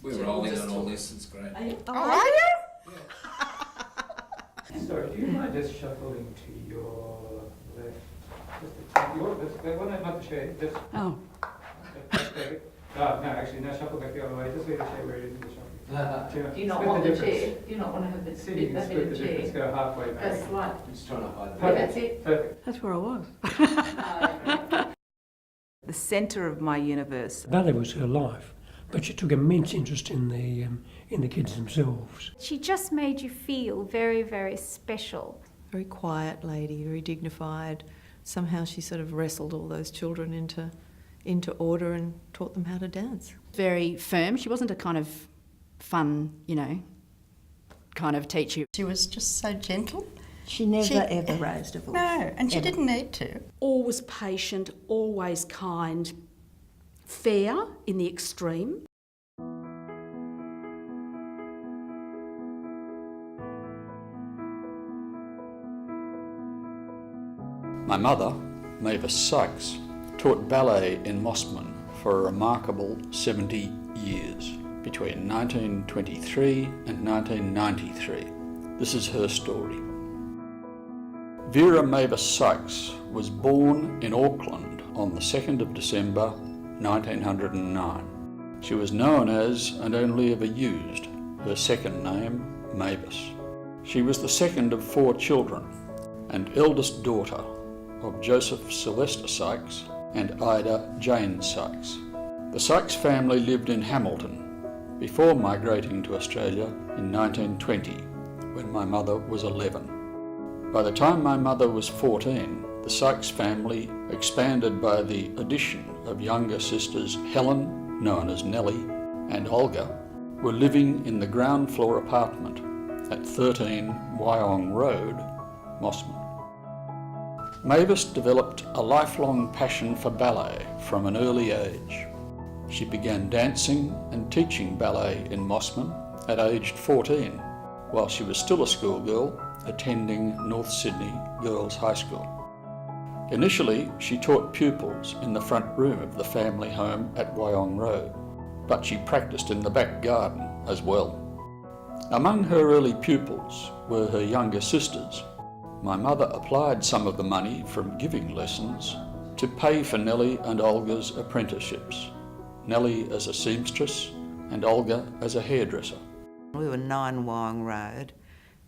We're rolling on all this, it's great. Are you? Oh, are you? Sorry, do you mind just shuffling to your left? Just the one not the shade, just... Oh. No, actually, no, shuffle back the other way. Just leave the shade where it is in the shuffle. Do you not want the chair? Do you not want to have the See if you can split the difference, go halfway back. That's right. Just trying to hide the Perfect. That's it. Perfect. That's where I was. The centre of my universe. Ballet was her life, but she took immense interest in the kids themselves. She just made you feel very, very special. Very quiet lady, very dignified. Somehow she sort of wrestled all those children into order and taught them how to dance. Very firm. She wasn't a kind of fun, kind of teacher. She was just so gentle. She never ever raised a voice. No, and she didn't need to. Always patient, always kind, fair in the extreme. My mother, Mavis Sykes, taught ballet in Mossman for a remarkable 70 years, between 1923 and 1993. This is her story. Vera Mavis Sykes was born in Auckland on the 2nd of December 1909. She was known as, and only ever used, her second name, Mavis. She was the second of 4 children and eldest daughter of Joseph Sylvester Sykes and Ida Jane Sykes. The Sykes family lived in Hamilton before migrating to Australia in 1920, when my mother was 11. By the time my mother was 14, the Sykes family, expanded by the addition of younger sisters Helen, known as Nellie, and Olga, were living in the ground floor apartment at 13 Wyong Road, Mossman. Mavis developed a lifelong passion for ballet from an early age. She began dancing and teaching ballet in Mossman at aged 14, while she was still a schoolgirl attending North Sydney Girls High School. Initially, she taught pupils in the front room of the family home at Wyong Road, but she practiced in the back garden as well. Among her early pupils were her younger sisters. My mother applied some of the money from giving lessons to pay for Nellie and Olga's apprenticeships, Nellie as a seamstress and Olga as a hairdresser. We were 9 Wyong Road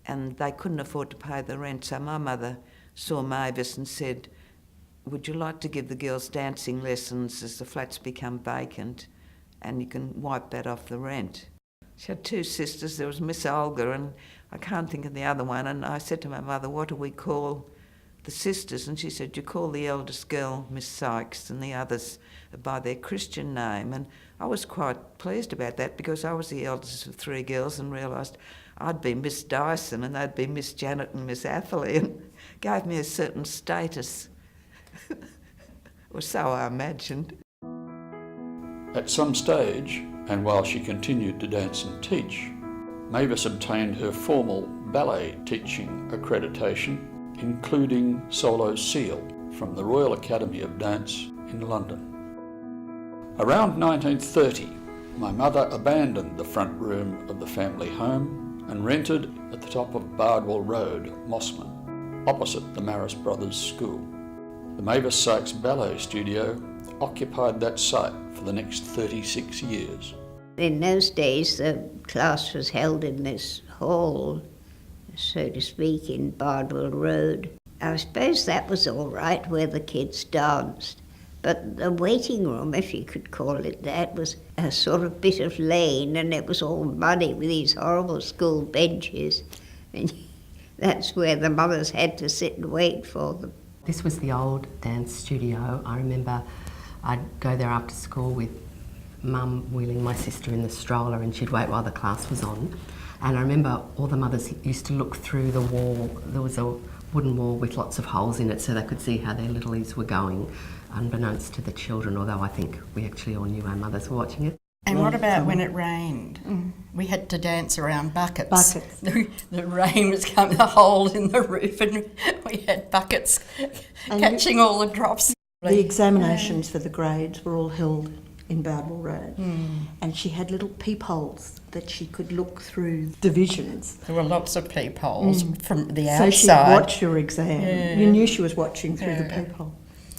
and they couldn't afford to pay the rent, so my mother saw Mavis and said, "Would you like to give the girls dancing lessons as the flats become vacant and you can wipe that off the rent?" She had 2 sisters. There was Miss Olga and I can't think of the other one, and I said to my mother, "What do we call the sisters?" And she said, "You call the eldest girl Miss Sykes and the others by their Christian name." And I was quite pleased about that because I was the eldest of 3 girls and realised I'd be Miss Dyson and they'd be Miss Janet and Miss Atherley, and gave me a certain status. Or so I imagined. At some stage, and while she continued to dance and teach, Mavis obtained her formal ballet teaching accreditation, including solo seal from the Royal Academy of Dance in London. Around 1930, my mother abandoned the front room of the family home and rented at the top of Bardwell Road, Mossman, opposite the Marist Brothers School. The Mavis Sykes Ballet Studio occupied that site for the next 36 years. In those days, the class was held in this hall, so to speak, in Bardwell Road. I suppose that was all right where the kids danced, but the waiting room, if you could call it that, was a sort of bit of lane, and it was all muddy with these horrible school benches, and that's where the mothers had to sit and wait for them. This was the old dance studio. I remember I'd go there after school with Mum wheeling my sister in the stroller, and she'd wait while the class was on. And I remember all the mothers used to look through the wall. There was a wooden wall with lots of holes in it so they could see how their littlies were going, unbeknownst to the children, although I think we actually all knew our mothers were watching it. And what about when it rained? We had to dance around buckets. Buckets. The rain was coming, the holes in the roof, and we had buckets catching all the drops. The examinations for the grades were all held in Bardwell Road. And she had little peepholes that she could look through divisions. There were lots of peepholes from the So outside. she'd watch your exam. Yeah. You knew she was watching through the peephole.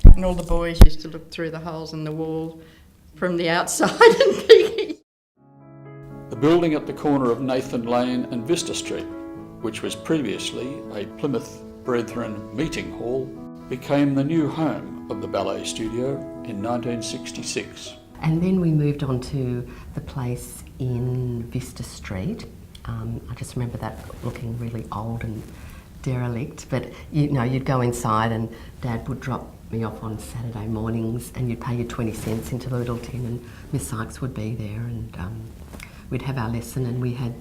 And all the boys used to look through the holes in the wall from the outside and peek. The building at the corner of Nathan Lane and Vista Street, which was previously a Plymouth Brethren meeting hall, became the new home of the ballet studio in 1966. And then we moved on to the place in Vista Street. I just remember that looking really old and derelict, but you know, you'd go inside and Dad would drop me off on Saturday mornings and you'd pay your 20 cents into the little tin and Miss Sykes would be there and we'd have our lesson and we had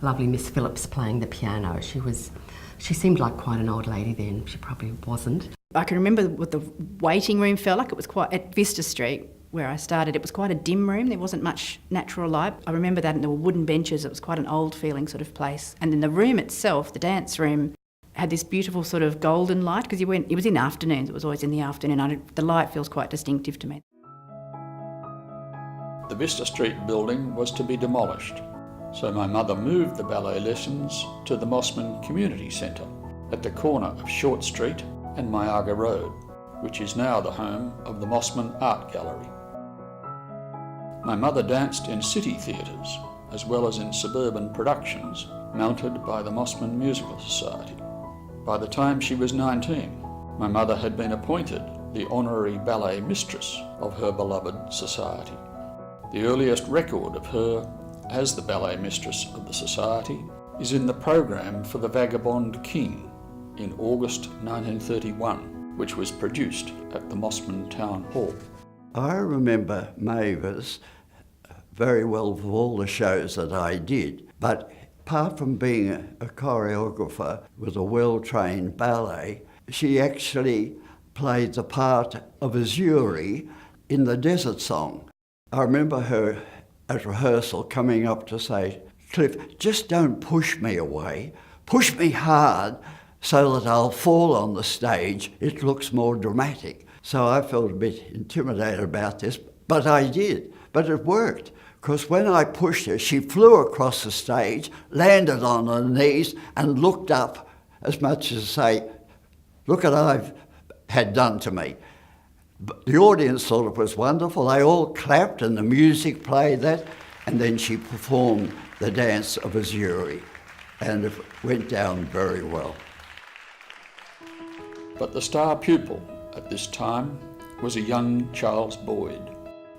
lovely Miss Phillips playing the piano. She seemed like quite an old lady then, she probably wasn't. I can remember what the waiting room felt like. It was quite, at Vista Street where I started, it was quite a dim room. There wasn't much natural light. I remember that, and there were wooden benches. It was quite an old feeling sort of place. And then the room itself, the dance room, had this beautiful sort of golden light because it was in the afternoons. It was always in the afternoon. The light feels quite distinctive to me. The Vista Street building was to be demolished, so my mother moved the ballet lessons to the Mossman Community Centre at the corner of Short Street and Myaga Road, which is now the home of the Mossman Art Gallery. My mother danced in city theatres as well as in suburban productions mounted by the Mossman Musical Society. By the time she was 19, my mother had been appointed the honorary ballet mistress of her beloved society. The earliest record of her as the ballet mistress of the society is in the program for The Vagabond King in August 1931, which was produced at the Mossman Town Hall. I remember Mavis very well for all the shows that I did, but apart from being a choreographer with a well-trained ballet, she actually played the part of Azuri in the Desert Song. I remember her at rehearsal coming up to say, "Cliff, just don't push me away. Push me hard so that I'll fall on the stage. It looks more dramatic." So I felt a bit intimidated about this, but I did. But it worked, because when I pushed her, she flew across the stage, landed on her knees and looked up as much as to say, "Look what I've had done to me." But the audience thought it was wonderful. They all clapped and the music played that, and then she performed the dance of Azuri, and it went down very well. But the star pupil at this time was a young Charles Boyd.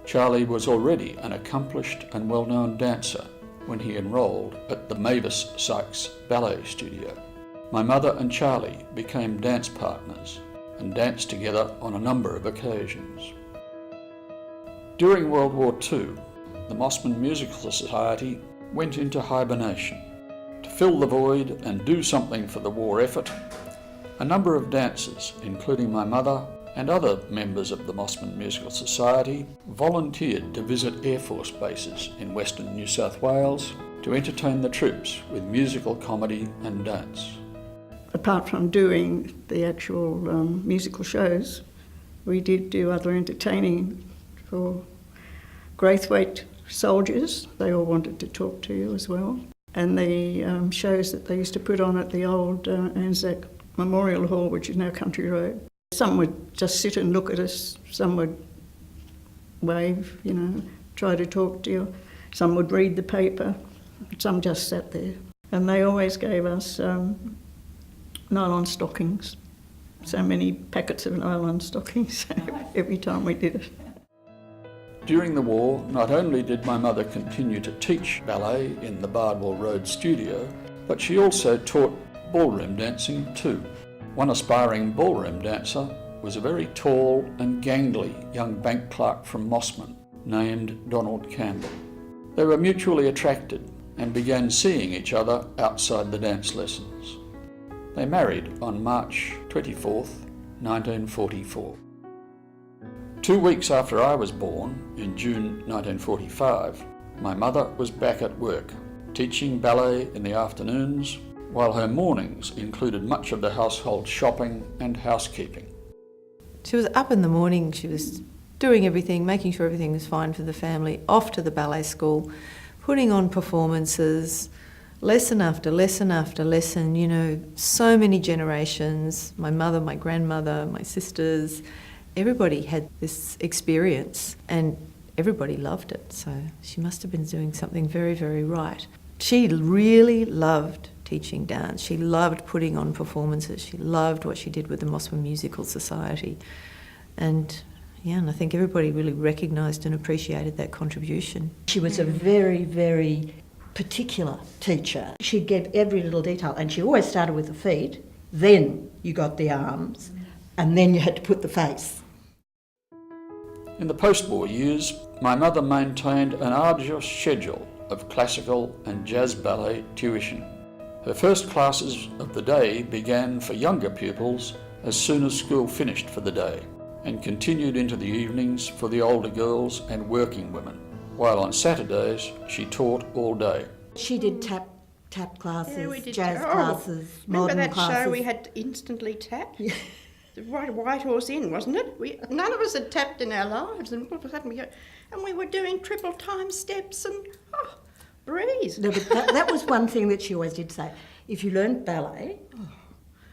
Charlie was already an accomplished and well-known dancer when he enrolled at the Mavis Sykes Ballet Studio. My mother and Charlie became dance partners and danced together on a number of occasions. During World War II, the Mossman Musical Society went into hibernation. To fill the void and do something for the war effort, a number of dancers, including my mother and other members of the Mossman Musical Society, volunteered to visit Air Force bases in Western New South Wales to entertain the troops with musical comedy and dance. Apart from doing the actual musical shows, we did do other entertaining for Graithwaite soldiers. They all wanted to talk to you as well. And the shows that they used to put on at the old Anzac Memorial Hall, which is now Country Road. Some would just sit and look at us, some would wave, try to talk to you. Some would read the paper, some just sat there. And they always gave us nylon stockings, so many packets of nylon stockings every time we did it. During the war, not only did my mother continue to teach ballet in the Bardwell Road studio, but she also taught ballroom dancing too. One aspiring ballroom dancer was a very tall and gangly young bank clerk from Mossman named Donald Campbell. They were mutually attracted and began seeing each other outside the dance lessons. They married on March 24th, 1944. 2 weeks after I was born, in June 1945, my mother was back at work, teaching ballet in the afternoons, while her mornings included much of the household shopping and housekeeping. She was up in the morning, she was doing everything, making sure everything was fine for the family, off to the ballet school, putting on performances, lesson after lesson after lesson, you know, so many generations, my mother, my grandmother, my sisters, everybody had this experience and everybody loved it. So she must have been doing something very, very right. She really loved teaching dance. She loved putting on performances. She loved what she did with the Mossman Musical Society. And I think everybody really recognised and appreciated that contribution. She was a very, very particular teacher. She'd get every little detail, and she always started with the feet, then you got the arms, and then you had to put the face. In the post-war years, my mother maintained an arduous schedule of classical and jazz ballet tuition. Her first classes of the day began for younger pupils as soon as school finished for the day, and continued into the evenings for the older girls and working women, while on Saturdays she taught all day. She did tap classes, we did jazz classes, modern remember that classes. show we had to instantly tap? The White Horse Inn, wasn't it? None of us had tapped in our lives, and all of a sudden we were doing triple time steps and breeze. No, but that was one thing that she always did say. If you learned ballet,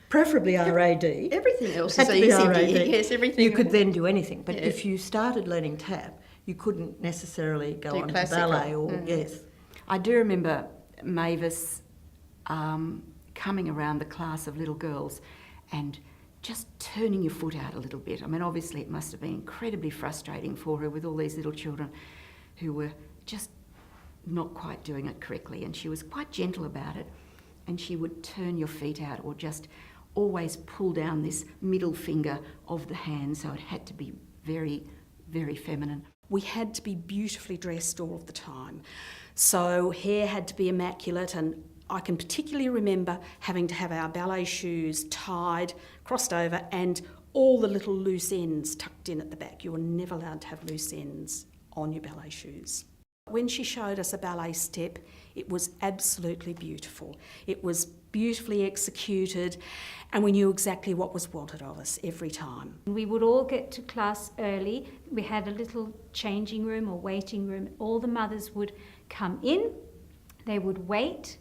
preferably RAD. Everything else had is to be easy. RAD. Yes, everything. You could then do anything. But Yes. if you started learning tap, you couldn't necessarily go Do on to classical. ballet or, yes. I do remember Mavis coming around the class of little girls and just turning your foot out a little bit. I mean, obviously it must have been incredibly frustrating for her with all these little children who were just not quite doing it correctly, and she was quite gentle about it, and she would turn your feet out or just always pull down this middle finger of the hand, so it had to be very, very feminine. We had to be beautifully dressed all of the time. So hair had to be immaculate, and I can particularly remember having to have our ballet shoes tied, crossed over, and all the little loose ends tucked in at the back. You were never allowed to have loose ends on your ballet shoes. When she showed us a ballet step, it was absolutely beautiful. It was beautifully executed, and we knew exactly what was wanted of us every time. We would all get to class early. We had a little changing room or waiting room. All the mothers would come in, they would wait,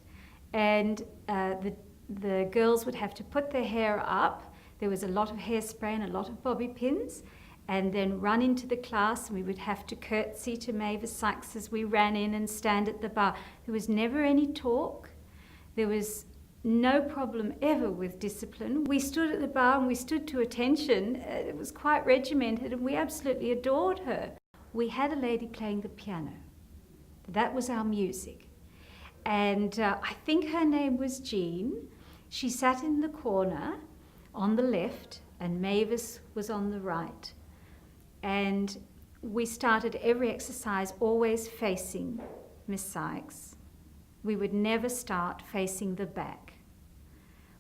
and the girls would have to put their hair up. There was a lot of hairspray and a lot of bobby pins, and then run into the class, and we would have to curtsy to Mavis Sykes as we ran in and stand at the bar. There was never any talk. There was no problem ever with discipline. We stood at the bar and we stood to attention. It was quite regimented, and we absolutely adored her. We had a lady playing the piano. That was our music. And I think her name was Jean. She sat in the corner on the left, and Mavis was on the right. And we started every exercise always facing Miss Sykes. We would never start facing the back.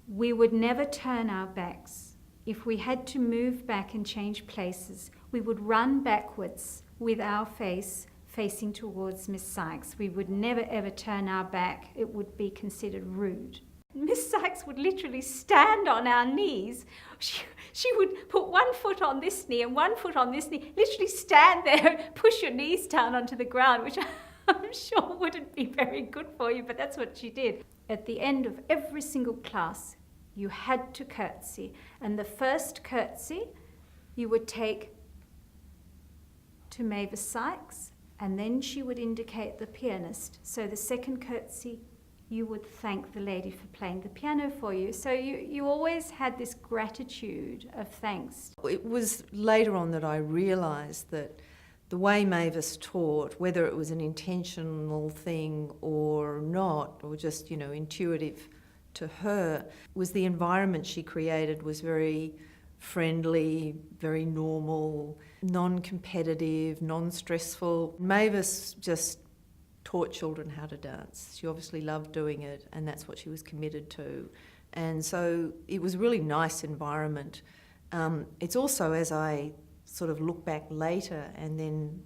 We would never turn our backs. If we had to move back and change places, we would run backwards with our face facing towards Miss Sykes. We would never ever turn our back. It would be considered rude. Miss Sykes would literally stand on our knees. She would put one foot on this knee and one foot on this knee, literally stand there, push your knees down onto the ground, which I'm sure wouldn't be very good for you, but that's what she did. At the end of every single class, you had to curtsy, and the first curtsy you would take to Mavis Sykes, and then she would indicate the pianist. So the second curtsy, you would thank the lady for playing the piano for you. So you always had this gratitude of thanks. It was later on that I realised that the way Mavis taught, whether it was an intentional thing or not, or just, intuitive to her, was the environment she created was very friendly, very normal, non-competitive, non-stressful. Mavis just taught children how to dance. She obviously loved doing it, and that's what she was committed to. And so it was a really nice environment. It's also, as I sort of look back later, and then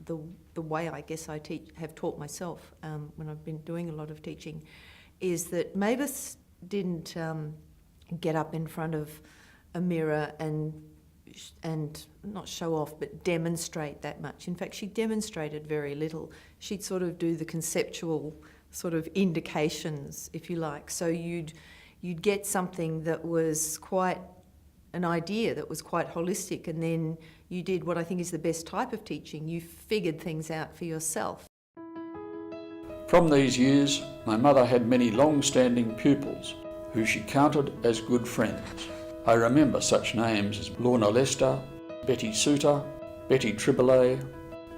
the way I guess I have taught myself when I've been doing a lot of teaching, is that Mavis didn't get up in front of a mirror and and not show off, but demonstrate that much. In fact, she demonstrated very little. She'd sort of do the conceptual sort of indications, if you like. So you'd get something that was quite an idea that was quite holistic, and then you did what I think is the best type of teaching. You figured things out for yourself. From these years, my mother had many long-standing pupils who she counted as good friends. I remember such names as Lorna Lester, Betty Suter, Betty Triboulet,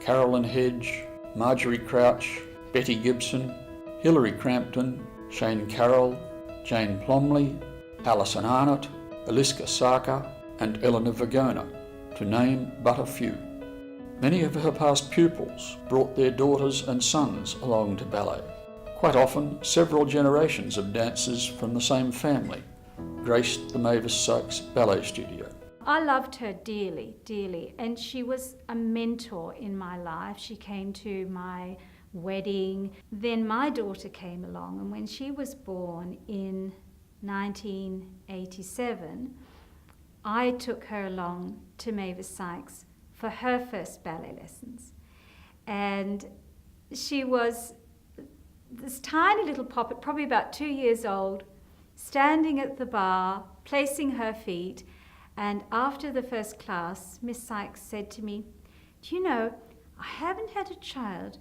Carolyn Hedge, Marjorie Crouch, Betty Gibson, Hilary Crampton, Shane Carroll, Jane Plomley, Alison Arnott, Eliska Sarker and Eleanor Vagona, to name but a few. Many of her past pupils brought their daughters and sons along to ballet. Quite often, several generations of dancers from the same family graced the Mavis Sykes Ballet Studio. I loved her dearly, dearly, and she was a mentor in my life. She came to my wedding. Then my daughter came along, and when she was born in 1987, I took her along to Mavis Sykes for her first ballet lessons. And she was this tiny little poppet, probably about 2 years old, standing at the bar, placing her feet. And after the first class, Miss Sykes said to me, "Do you know, I haven't had a child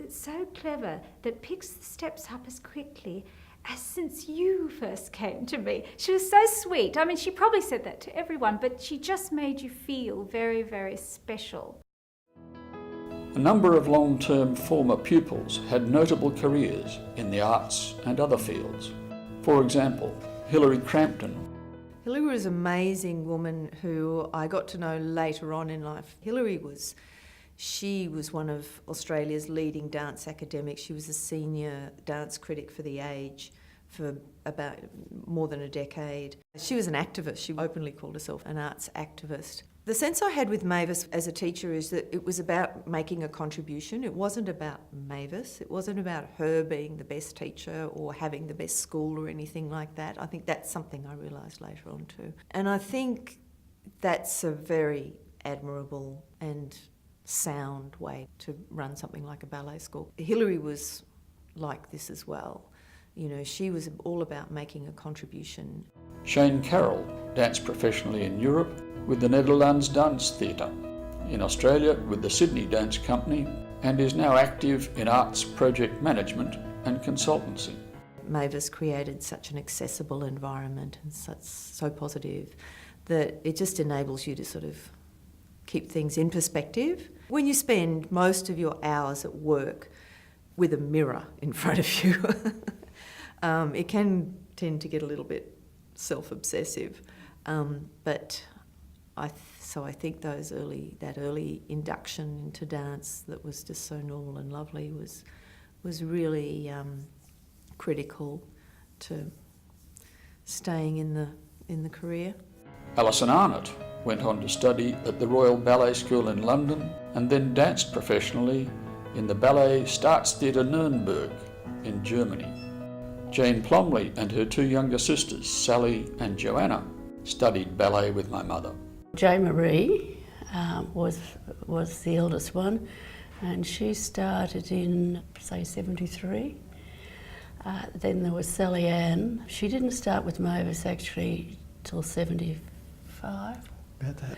so clever that picks the steps up as quickly as since you first came to me." She was so sweet. I mean, she probably said that to everyone, but she just made you feel very, very special. A number of long-term former pupils had notable careers in the arts and other fields. For example, Hilary Crampton. Hilary was an amazing woman who I got to know later on in life. She was one of Australia's leading dance academics. She was a senior dance critic for The Age for about more than a decade. She was an activist. She openly called herself an arts activist. The sense I had with Mavis as a teacher is that it was about making a contribution. It wasn't about Mavis. It wasn't about her being the best teacher or having the best school or anything like that. I think that's something I realised later on too. And I think that's a very admirable and sound way to run something like a ballet school. Hilary was like this as well. You know, she was all about making a contribution. Shane Carroll danced professionally in Europe with the Netherlands Dance Theatre, in Australia with the Sydney Dance Company, and is now active in arts project management and consultancy. Mavis created such an accessible environment and so positive that it just enables you to sort of keep things in perspective. When you spend most of your hours at work with a mirror in front of you, it can tend to get a little bit self-obsessive. But I think that early induction into dance that was just so normal and lovely was really critical to staying in the career. Alison Arnott went on to study at the Royal Ballet School in London and then danced professionally in the Ballet Staatstheater Nuremberg in Germany. Jane Plomley and her two younger sisters, Sally and Joanna, studied ballet with my mother. Jo Marie was the eldest one, and she started in, say, 73. Then there was Sally Ann. She didn't start with Mavis actually till 75. About that.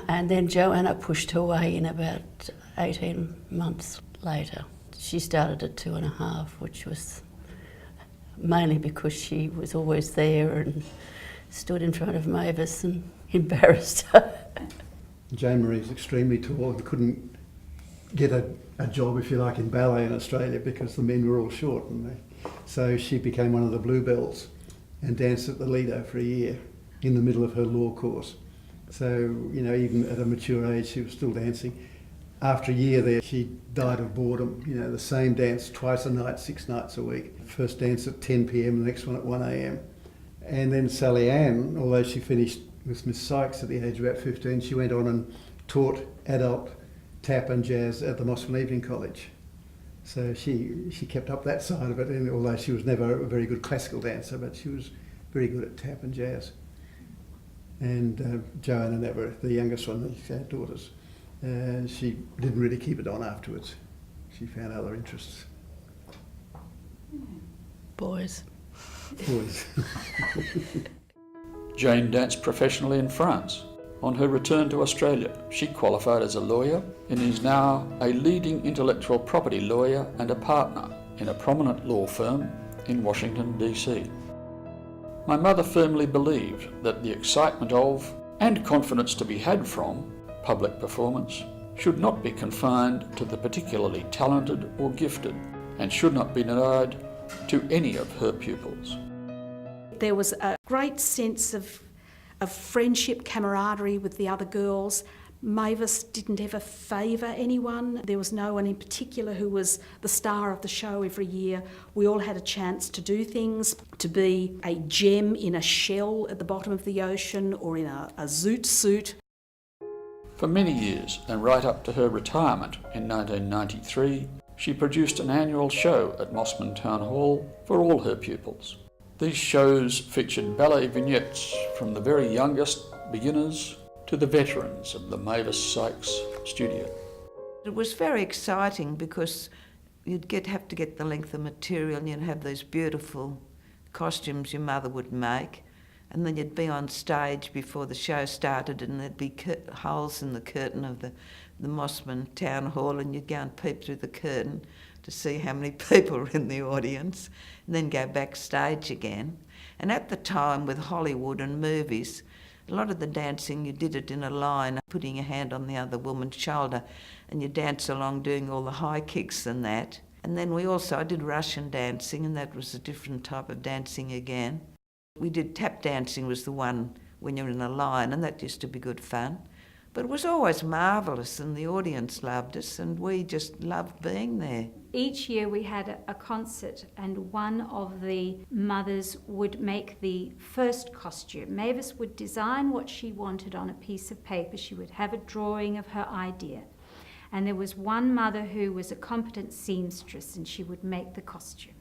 And then Joanna pushed her way in about 18 months later. She started at 2.5, which was mainly because she was always there and stood in front of Mavis and embarrassed her. Jane Marie's extremely tall and couldn't get a job, if you like, in ballet in Australia because the men were all short. So she became one of the Bluebells and danced at the Lido for a year in the middle of her law course. So, you know, even at a mature age, she was still dancing. After a year there, she died of boredom. You know, the same dance twice a night, 6 nights a week. First dance at 10 p.m, the next one at 1 a.m. And then Sally Ann, although she finished with Miss Sykes at the age of about 15, she went on and taught adult tap and jazz at the Mossman Evening College. So she kept up that side of it, and although she was never a very good classical dancer, but she was very good at tap and jazz. And Joanna never, the youngest one, our daughters, she didn't really keep it on afterwards. She found other interests. Boys. Boys. Jane danced professionally in France. On her return to Australia, she qualified as a lawyer and is now a leading intellectual property lawyer and a partner in a prominent law firm in Washington, DC. My mother firmly believed that the excitement of, and confidence to be had from, public performance should not be confined to the particularly talented or gifted, and should not be denied to any of her pupils. There was a great sense of friendship, camaraderie with the other girls. Mavis didn't ever favour anyone. There was no one in particular who was the star of the show every year. We all had a chance to do things, to be a gem in a shell at the bottom of the ocean or in a zoot suit. For many years, and right up to her retirement in 1993, she produced an annual show at Mossman Town Hall for all her pupils. These shows featured ballet vignettes from the very youngest beginners to the veterans of the Mavis Sykes studio. It was very exciting because you'd have to get the length of material and you'd have those beautiful costumes your mother would make, and then you'd be on stage before the show started and there'd be holes in the curtain of the Mossman Town Hall, and you'd go and peep through the curtain to see how many people were in the audience and then go backstage again. And at the time with Hollywood and movies, a lot of the dancing, you did it in a line, putting your hand on the other woman's shoulder, and you dance along doing all the high kicks and that. And then I did Russian dancing, and that was a different type of dancing again. We did tap dancing, was the one when you're in a line, and that used to be good fun. But it was always marvellous, and the audience loved us, and we just loved being there. Each year we had a concert, and one of the mothers would make the first costume. Mavis would design what she wanted on a piece of paper. She would have a drawing of her idea. And there was one mother who was a competent seamstress, and she would make the costume.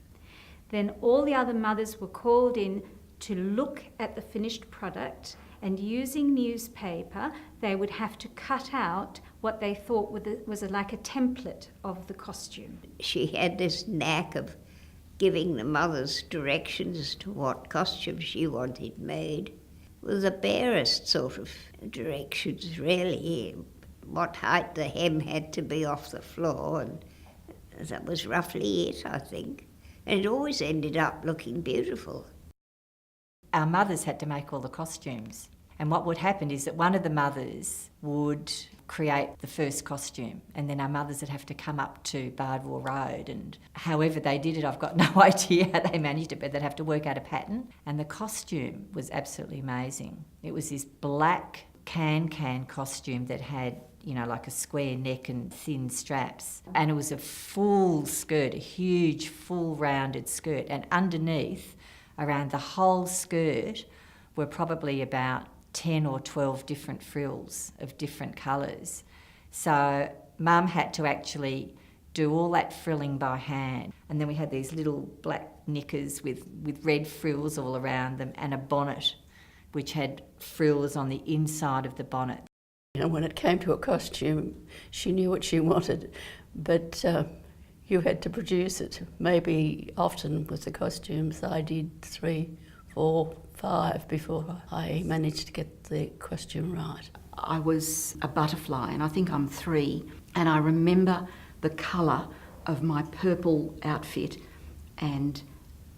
Then all the other mothers were called in to look at the finished product, and using newspaper, they would have to cut out what they thought was like a template of the costume. She had this knack of giving the mothers directions as to what costume she wanted made. It was the barest sort of directions, really. What height the hem had to be off the floor, and that was roughly it, I think. And it always ended up looking beautiful. Our mothers had to make all the costumes. And what would happen is that one of the mothers would create the first costume, and then our mothers would have to come up to Bardwell Road, and however they did it, I've got no idea how they managed it, but they'd have to work out a pattern. And the costume was absolutely amazing. It was this black can costume that had, like a square neck and thin straps. And it was a full skirt, a huge, full rounded skirt. And underneath, around the whole skirt, were probably about 10 or 12 different frills of different colours. So Mum had to actually do all that frilling by hand. And then we had these little black knickers with red frills all around them, and a bonnet which had frills on the inside of the bonnet. When it came to a costume, she knew what she wanted, but you had to produce it. Maybe often with the costumes I did 3, 4, 5 before I managed to get the costume right. I was a butterfly, and I think I'm 3, and I remember the colour of my purple outfit and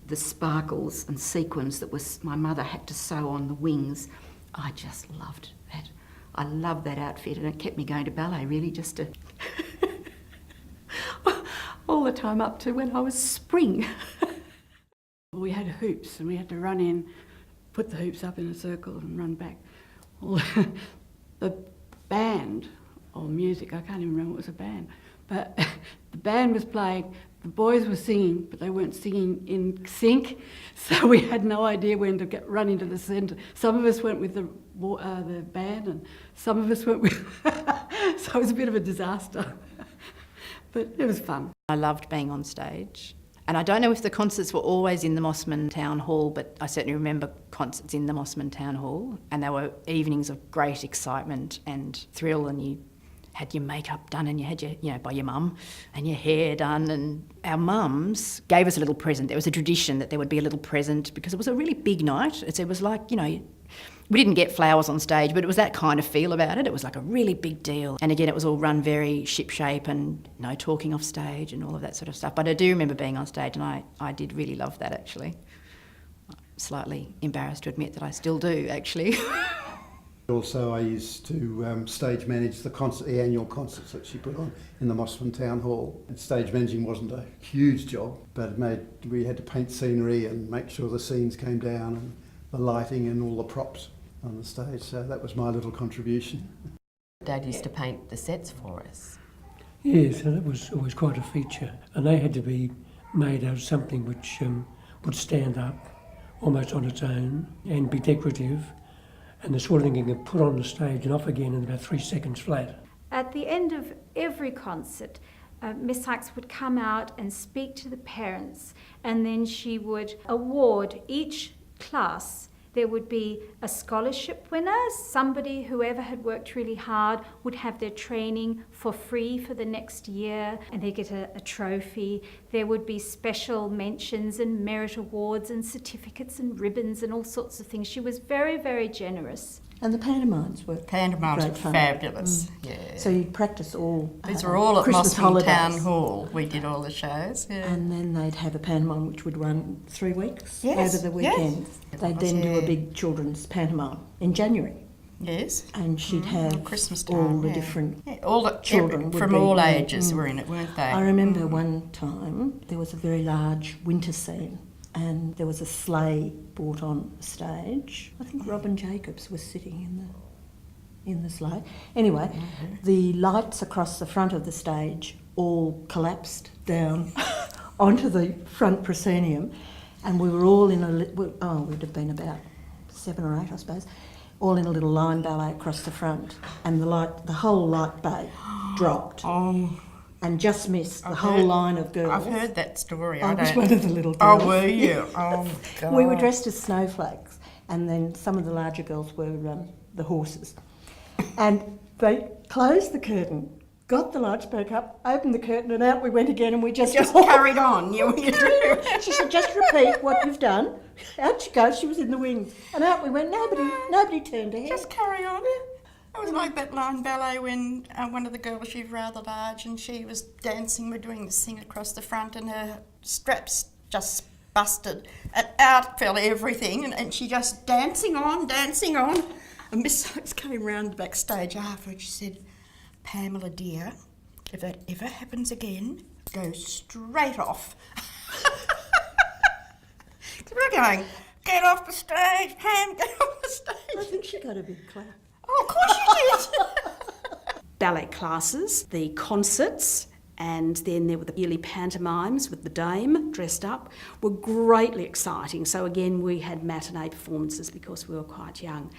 the sparkles and sequins that my mother had to sew on the wings. I just loved that. I loved that outfit, and it kept me going to ballet, really, just to all the time up to when I was spring. We had hoops, and we had to run in, put the hoops up in a circle and run back. The band, or music, I can't even remember what was a band, but the band was playing, the boys were singing, but they weren't singing in sync, so we had no idea when to run into the centre. Some of us went with the band, and some of us went with... So it was a bit of a disaster, but it was fun. I loved being on stage. And I don't know if the concerts were always in the Mossman Town Hall, but I certainly remember concerts in the Mossman Town Hall, and they were evenings of great excitement and thrill, and you had your makeup done and you had your, by your mum, and your hair done, and our mums gave us a little present. There was a tradition that there would be a little present because it was a really big night. It was like, we didn't get flowers on stage, but it was that kind of feel about it. It was like a really big deal. And again, it was all run very shipshape and no talking off stage and all of that sort of stuff. But I do remember being on stage, and I did really love that, actually. I'm slightly embarrassed to admit that I still do, actually. Also, I used to stage manage the annual concerts that she put on in the Mossman Town Hall. And stage managing wasn't a huge job, but we had to paint scenery and make sure the scenes came down and the lighting and all the props on the stage. So that was my little contribution. Dad used to paint the sets for us. Yes, and it was always quite a feature. And they had to be made out of something which would stand up almost on its own and be decorative. And the sort of thing you can put on the stage and off again in about 3 seconds flat. At the end of every concert, Miss Sykes would come out and speak to the parents, and then she would award each class. There would be a scholarship winner, whoever had worked really hard would have their training for free for the next year, and they get a trophy. There would be special mentions and merit awards and certificates and ribbons and all sorts of things. She was very, very generous. And the pantomimes were great fun. Fabulous. Yeah. So you'd practice all. These were all at Christmas Mossman holidays. Town Hall. We did all the shows. Yeah. And then they'd have a pantomime which would run 3 weeks Yes, over the weekends. yes. They'd then do a big children's pantomime in January. Yes. And she'd have Christmas time, all the yeah. different all the children from all ages were in it, weren't they? I remember one time there was a very large winter scene, and there was a sleigh brought on stage. I think Robin Jacobs was sitting in the sleigh. Anyway, the lights across the front of the stage all collapsed down onto the front proscenium, and we were all in we'd have been about 7 or 8, I suppose, all in a little line ballet across the front, and the whole light bay dropped. And just missed the whole line of girls. I've heard that story. I was one of the little girls. Oh, were you? Oh, God. We were dressed as snowflakes, and then some of the larger girls were the horses. And they closed the curtain, got the lights back up, opened the curtain, and out we went again, and we just carried on. You She said, just repeat what you've done. Out she goes, she was in the wings. And out we went, nobody turned her head. Just carry on. It was like that line ballet when one of the girls, she was rather large, and she was dancing. We're doing this thing across the front, and her straps just busted, and out fell everything, and she just dancing on. And Miss Sykes came round the backstage afterwards. She said, "Pamela dear, if that ever happens again, go straight off." We're going, get off the stage, Pam, get off the stage. I think she got a big clap. Oh, of course you did. Ballet classes, the concerts, and then there were the yearly pantomimes with the dame dressed up, were greatly exciting. So again, we had matinee performances because we were quite young.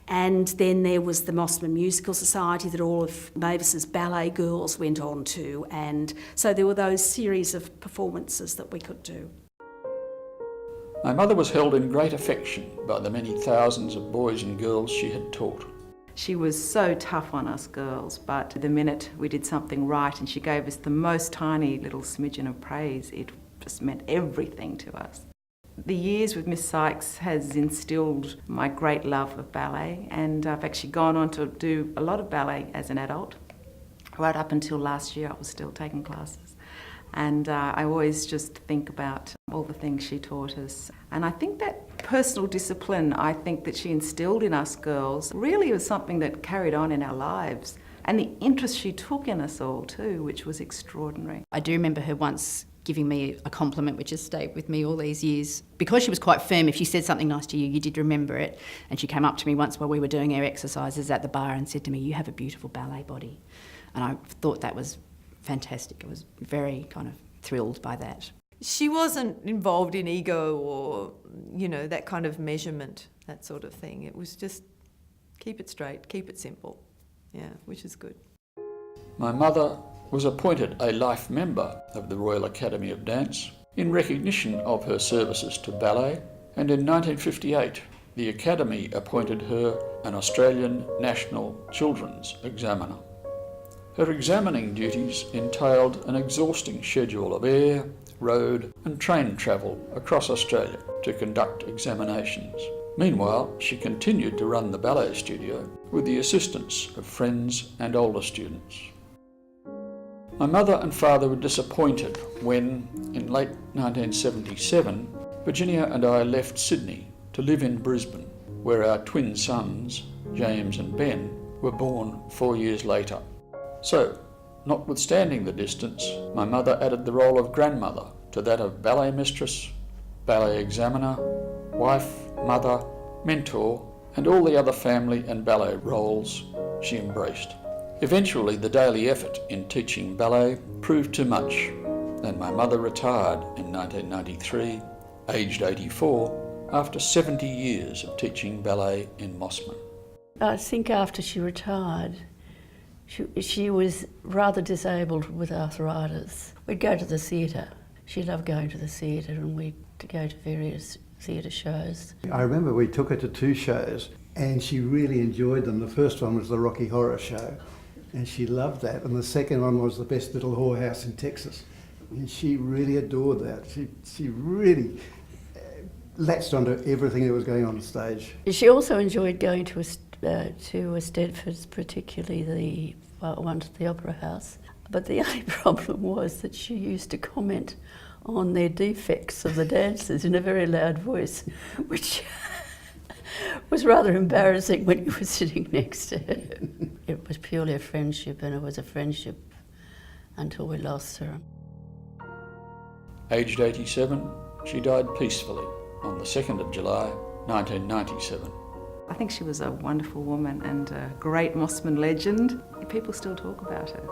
And then there was the Mossman Musical Society that all of Mavis's ballet girls went on to, and so there were those series of performances that we could do. My mother was held in great affection by the many thousands of boys and girls she had taught. She was so tough on us girls, but the minute we did something right and she gave us the most tiny little smidgen of praise, it just meant everything to us. The years with Miss Sykes has instilled my great love of ballet, and I've actually gone on to do a lot of ballet as an adult. Right up until last year I was still taking classes, and I always just think about all the things she taught us. And I think that personal discipline, I think that she instilled in us girls, really was something that carried on in our lives. And the interest she took in us all too, which was extraordinary. I do remember her once giving me a compliment which has stayed with me all these years. Because she was quite firm, if she said something nice to you, you did remember it. And she came up to me once while we were doing our exercises at the bar and said to me, "You have a beautiful ballet body." And I thought that was fantastic. I was very kind of thrilled by that. She wasn't involved in ego or, that kind of measurement, that sort of thing. It was just keep it straight, keep it simple. Yeah, which is good. My mother was appointed a life member of the Royal Academy of Dance in recognition of her services to ballet, and in 1958 the Academy appointed her an Australian National Children's Examiner. Her examining duties entailed an exhausting schedule of air, road and train travel across Australia to conduct examinations. Meanwhile, she continued to run the ballet studio with the assistance of friends and older students. My mother and father were disappointed when, in late 1977, Virginia and I left Sydney to live in Brisbane, where our twin sons, James and Ben, were born 4 years later. So, notwithstanding the distance, my mother added the role of grandmother to that of ballet mistress, ballet examiner, wife, mother, mentor, and all the other family and ballet roles she embraced. Eventually, the daily effort in teaching ballet proved too much, and my mother retired in 1993, aged 84, after 70 years of teaching ballet in Mossman. I think after she retired, she was rather disabled with arthritis. We'd go to the theatre. She loved going to the theatre, and we'd go to various theatre shows. I remember we took her to 2 shows and she really enjoyed them. The first one was the Rocky Horror Show and she loved that, and the second one was the Best Little Whorehouse in Texas, and she really adored that. She really latched onto everything that was going on stage. She also enjoyed going to Stedford's, particularly the one to the Opera House. But the only problem was that she used to comment on their defects of the dancers in a very loud voice, which was rather embarrassing when you were sitting next to her. It was purely a friendship, and it was a friendship until we lost her. Aged 87, she died peacefully on the 2nd of July, 1997. I think she was a wonderful woman and a great Mossman legend. People still talk about her.